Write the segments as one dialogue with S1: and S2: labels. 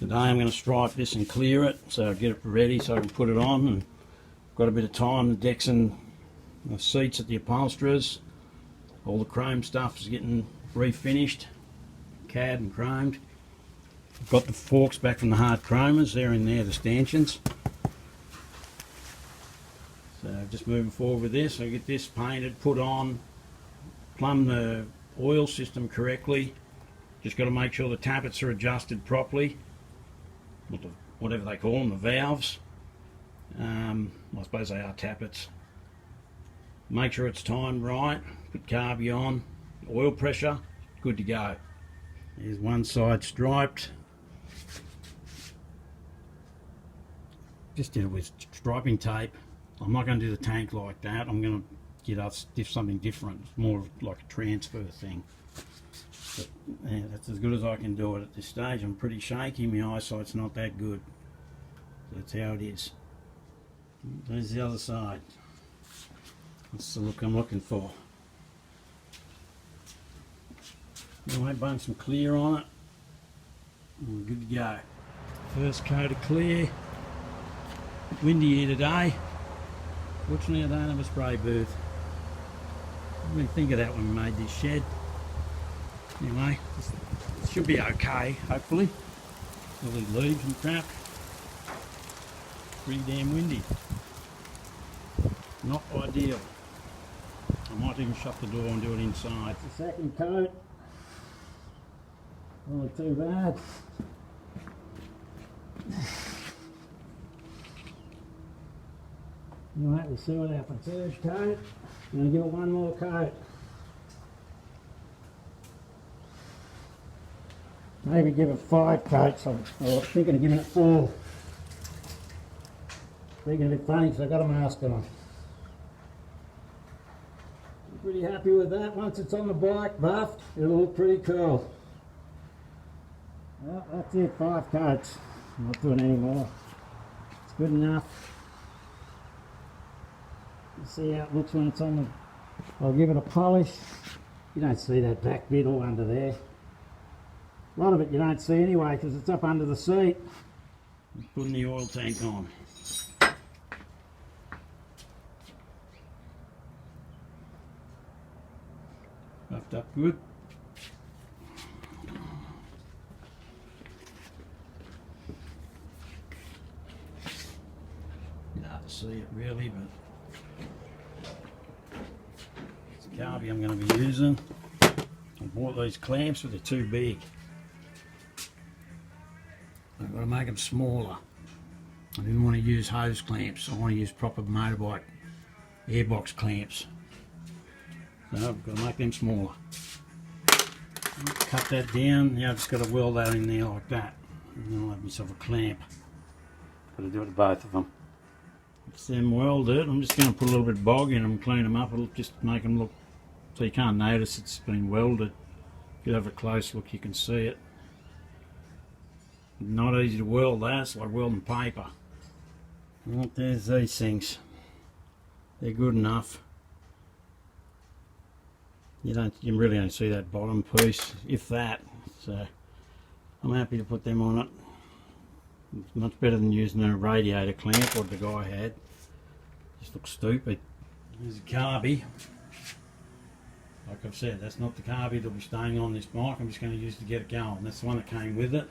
S1: Today I'm going to stripe this and clear it, so I get it ready so I can put it on. And got a bit of time. The decks and the seats at the upholsterers, all the chrome stuff is getting refinished, cad and chromed. I've got the forks back from the hard chromers, they're in there, the stanchions. So just moving forward with this, I get this painted, put on, plumb the oil system correctly. Just got to make sure the tappets are adjusted properly, whatever they call them, the valves. I suppose they are tappets. Make sure it's timed right, put carby on, oil pressure, good to go. Here's one side striped. Just did it with striping tape. I'm not going to do the tank like that. I'm going to get us something different. It's more like a transfer thing. But yeah, that's as good as I can do it at this stage. I'm pretty shaky. My eyesight's not that good. So that's how it is. There's the other side. That's the look I'm looking for. Anyway, bung some clear on it. And we're good to go. First coat of clear. Windy here today. Fortunately I don't have a spray booth. I didn't think of that when we made this shed. Anyway, it should be okay, hopefully. All these leaves and crap. Pretty damn windy. Not ideal. I might even shut the door and do it inside. The second coat. Not too bad. Alright, we'll see what happens. Third coat. I'm going to give it one more coat. Maybe give it 5 coats. I was thinking of giving it 4. Thinking a bit funny because I've got a mask on. I'm pretty happy with that. Once it's on the bike buffed, it'll look pretty cool. Well, that's it, 5 coats. I'm not doing any more. It's good enough. You see how it looks when it's on the... I'll give it a polish. You don't see that back bit all under there. A lot of it you don't see anyway because it's up under the seat. Putting the oil tank on. Buffed up good. You hard to see it really, but it's a Carby I'm going to be using. I bought these clamps, but they're too big. I've got to make them smaller. I didn't want to use hose clamps. I want to use proper motorbike airbox clamps. So I've got to make them smaller. Cut that down. Now I've just got to weld that in there like that. And then I'll have myself a clamp. Got to do it to both of them. It's them welded. I'm just going to put a little bit of bog in them, clean them up. It'll just make them look so you can't notice it's been welded. If you have a close look, you can see it. Not easy to weld that, it's like welding paper. Well, there's these things. They're good enough. You really don't see that bottom piece, if that. So I'm happy to put them on it. It's much better than using a radiator clamp, what the guy had. Just looks stupid. There's a Carby. Like I've said, that's not the Carby that'll be staying on this bike. I'm just going to use it to get it going. That's the one that came with it.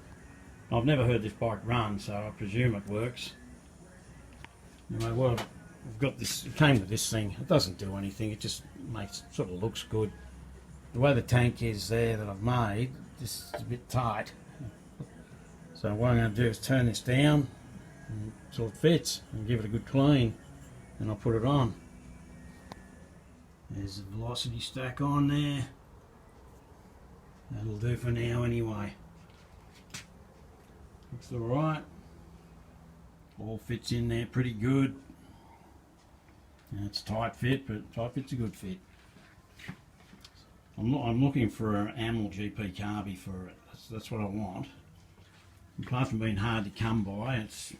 S1: I've never heard this bike run, so I presume it works. Anyway, well, I've got this. It came with this thing. It doesn't do anything. It just sort of looks good. The way the tank is there that I've made, this is a bit tight. So what I'm going to do is turn this down until it fits and give it a good clean, and I'll put it on. There's the velocity stack on there. That'll do for now anyway. Looks alright. All fits in there pretty good. And it's tight fit, but tight fit's a good fit. I'm looking for an AML GP Carby for it. That's what I want. Apart from being hard to come by, it's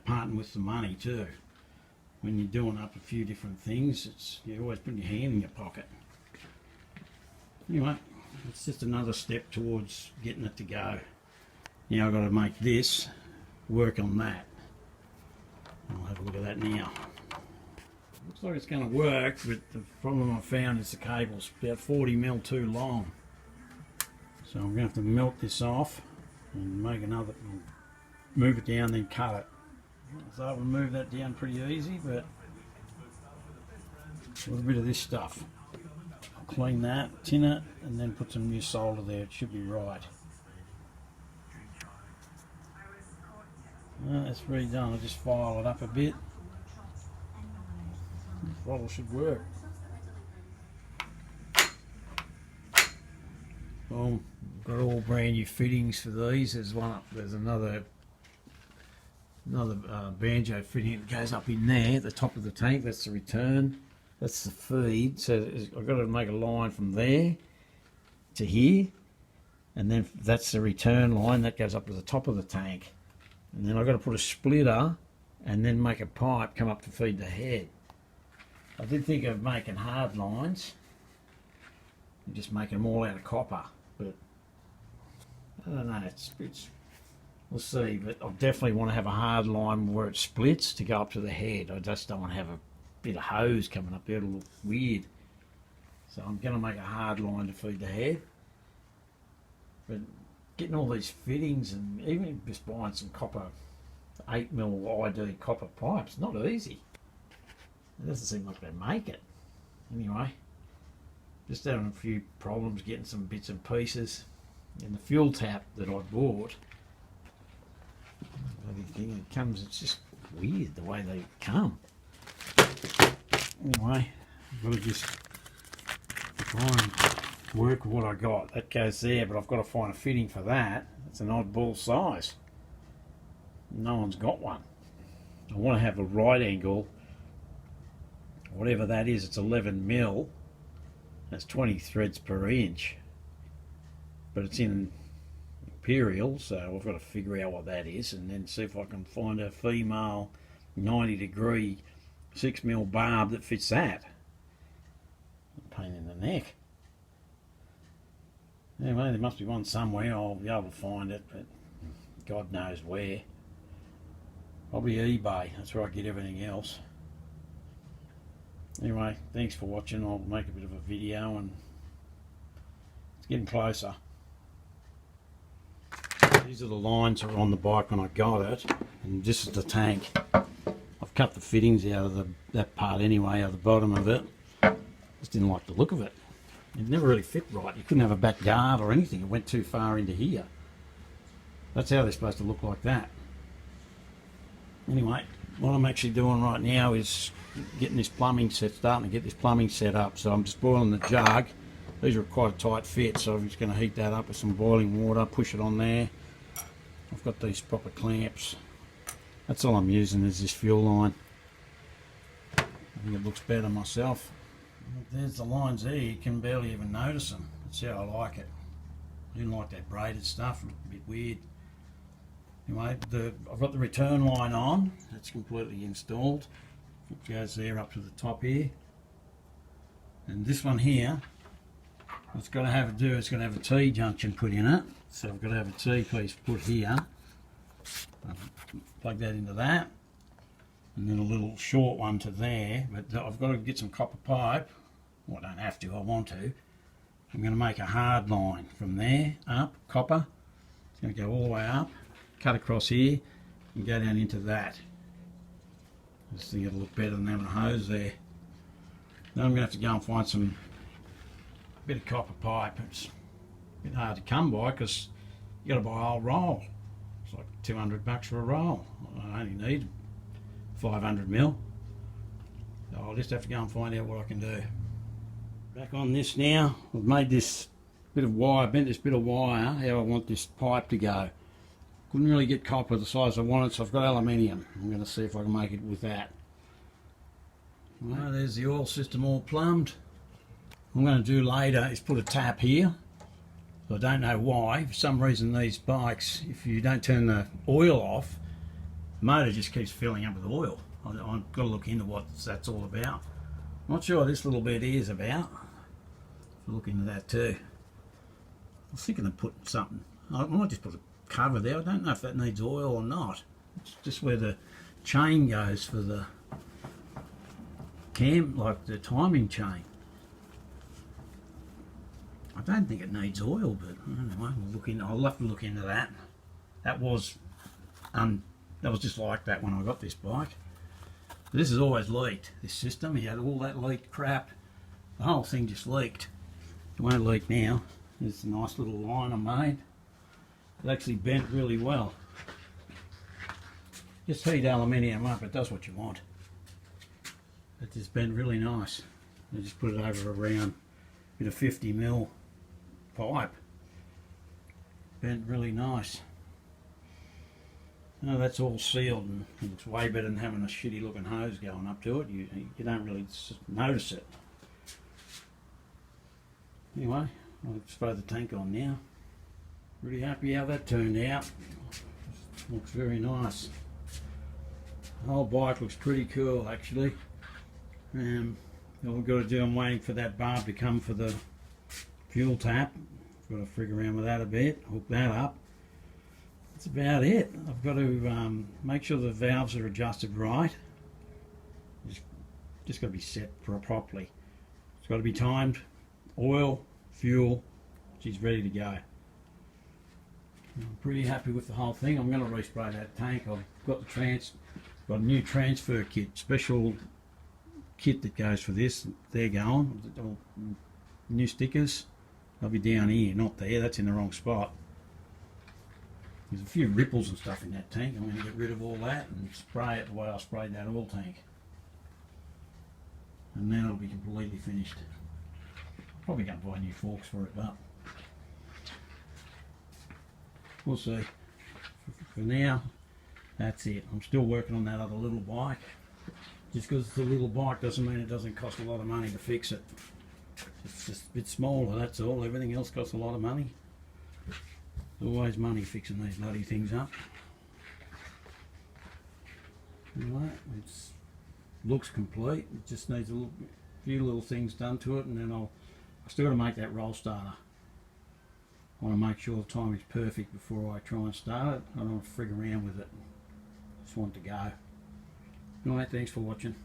S1: parting with the money too. When you're doing up a few different things, you always put your hand in your pocket. Anyway, it's just another step towards getting it to go. Now I've got to make this work on that. I'll have a look at that now. Looks like it's going to work, but the problem I found is the cable's about 40mm too long. So I'm going to have to melt this off and make another, move it down, then cut it. So I will move that down pretty easy, but with a bit of this stuff. I'll clean that, tin it, and then put some new solder there. It should be right. That's redone. I'll just file it up a bit. The throttle should work. Well, got all brand new fittings for these. There's another banjo fitting that goes up in there at the top of the tank. That's the return. That's the feed. So I've got to make a line from there to here, and then that's the return line that goes up to the top of the tank. And then I've got to put a splitter and then make a pipe come up to feed the head. I did think of making hard lines and just making them all out of copper, but I don't know, we'll see. But I definitely want to have a hard line where it splits to go up to the head. I just don't want to have a bit of hose coming up there. It'll look weird. So I'm going to make a hard line to feed the head. But getting all these fittings and even just buying some copper 8mm ID copper pipes, not easy. It doesn't seem like they make it. Anyway, just having a few problems getting some bits and pieces. And the fuel tap that I bought, everything it comes, it's just weird the way they come. Anyway, I've got to just try and work with what I got. That goes there, but I've got to find a fitting for that. It's an oddball size. No one's got one. I want to have a right angle, whatever that is. It's 11mm. That's 20 threads per inch, but it's in imperial, so I've got to figure out what that is and then see if I can find a female 90-degree 6mm barb that fits that. Pain in the neck. Anyway, there must be one somewhere. I'll be able to find it, but God knows where. Probably eBay. That's where I get everything else. Anyway, thanks for watching. I'll make a bit of a video, and it's getting closer. These are the lines that were on the bike when I got it, and this is the tank. I've cut the fittings out of that part anyway, out of the bottom of it. Just didn't like the look of it. It never really fit right. You couldn't have a back guard or anything. It went too far into here. That's how they're supposed to look like that. Anyway, what I'm actually doing right now is getting this plumbing starting to get this plumbing set up. So I'm just boiling the jug. These are quite a tight fit, so I'm just going to heat that up with some boiling water, push it on there. I've got these proper clamps. That's all I'm using is this fuel line. I think it looks better myself. There's the lines there, you can barely even notice them. That's how I like it. I didn't like that braided stuff, it looked a bit weird. Anyway, I've got the return line on, that's completely installed. It goes there up to the top here. And this one here, what it's got to have to do, it's got to have a T-junction put in it. So I've got to have a T-piece put here. Plug that into that. And then a little short one to there, but I've got to get some copper pipe. Well, I don't have to, I want to. I'm going to make a hard line from there up, copper. It's going to go all the way up, cut across here, and go down into that. I just think it'll look better than having a hose there. Then I'm going to have to go and find some bit of copper pipe. It's a bit hard to come by because you got to buy a whole roll. It's like $200 for a roll. I only need 500mm. So I'll just have to go and find out what I can do. Back on this now. I've made this bit of wire, bent this bit of wire how I want this pipe to go. Couldn't really get copper the size I wanted, so I've got aluminium. I'm going to see if I can make it with that. Well, there's the oil system all plumbed. What I'm going to do later is put a tap here. I don't know why. For some reason these bikes, if you don't turn the oil off, the motor just keeps filling up with oil. I've got to look into what that's all about. I'm not sure what this little bit is about. I'll look into that too. I was thinking of putting something. I might just put a cover there. I don't know if that needs oil or not. It's just where the chain goes for the cam, like the timing chain. I don't think it needs oil, but I don't know. I'll have to look into that. That was just like that when I got this bike. But this has always leaked. This system, he had all that leaked crap. The whole thing just leaked. It won't leak now. There's a nice little line I made. It actually bent really well. Just heat aluminium up, it does what you want. It just bent really nice. I just put it over a round bit of 50mm pipe. Bent really nice. Now that's all sealed and it looks way better than having a shitty looking hose going up to it. You don't really notice it. Anyway, I'll spray the tank on now. Pretty happy how that turned out. Looks very nice. The whole bike looks pretty cool actually. All we've got to do, I'm waiting for that barb to come for the fuel tap. I've got to frig around with that a bit, hook that up. That's about it. I've got to make sure the valves are adjusted right. Just got to be set properly. It's got to be timed. Oil, fuel, she's ready to go. I'm pretty happy with the whole thing. I'm going to respray that tank. I've got got a new transfer kit, special kit that goes for this. They're going. New stickers. They'll be down here, not there. That's in the wrong spot. There's a few ripples and stuff in that tank. I'm going to get rid of all that and spray it the way I sprayed that oil tank. And then it'll be completely finished. Probably going to buy new forks for it, but we'll see. For now, that's it. I'm still working on that other little bike. Just because it's a little bike doesn't mean it doesn't cost a lot of money to fix it. It's just a bit smaller, that's all. Everything else costs a lot of money. There's always money fixing these bloody things up. Anyway, it looks complete. It just needs a few little things done to it, and then I still got to make that roll starter. I want to make sure the timing's perfect before I try and start it. I don't want to frig around with it. Just want it to go. Alright, thanks for watching.